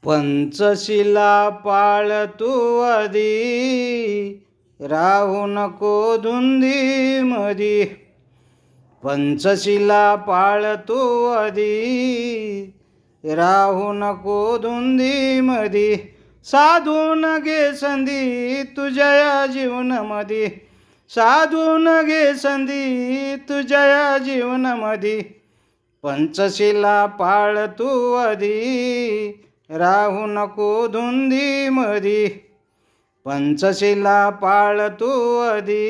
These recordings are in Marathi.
पंचशिला पाळ तू आधी, राहू नको धुंदीमधी. पंचशिला पाळ तू आधी, राहू नको धुंदीमधी. साधून घे संधी तुझ्या जीवनामधी, साधून घे संधी तुझ्या जीवनामधी. पंचशिला पाळ तू आधी, राहू नको धुंदीमधी. पंचशिला पाळ तू आधी,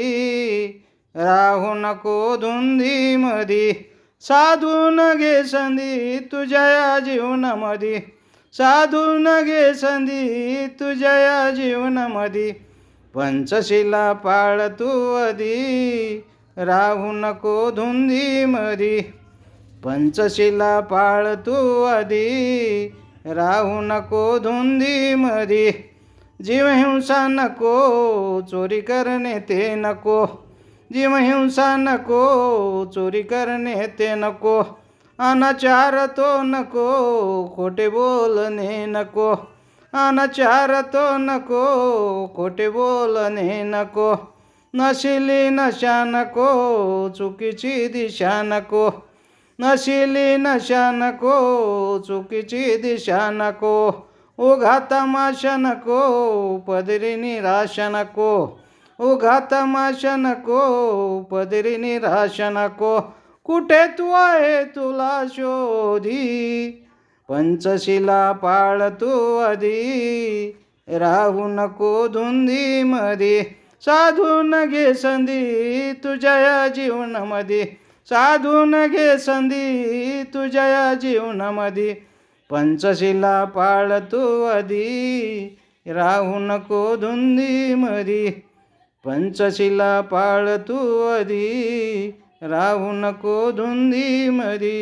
राहू नको धुंदीमधी. साधून घे संधी तुझ्या जीवनामधी, साधून घे संधी तुझ्या जीवनामधी. पंचशिला पाळ तू आधी, राहू नको धुंदीमधी. पंचशिला पाळ तू आधी, राहू नको धुंदीमधी. जीवहिंसा नको, चोरी करणे ते नको. जीवहिंसा नको, चोरी करणे ते नको. अनाचार तो नको, खोटे बोलणे नको. अनाचार तो नको, खोटे बोलणे नको. नशिली नशा नको, चुकीची दिशा नको. नशिली नशा नको, चुकीची दिशा नको. उघा तमाशा नको, पदरी निराशा नको. उघा तमाशा नको, पदरी निराशा नको. कुठे तू आहे तुला शोधी, पंचशिला पाळ तू आधी, राहू नको धुंदीमधी. साधून घे संधी तुझ्या जीवनामधी, साधून घे संधी तुझ्या जीवनामधी. पंचशिला पाळ तू आधी, राहू नको धुंदीमधी. पंचशिला पाळ तू आधी, राहू नको धुंदीमधी.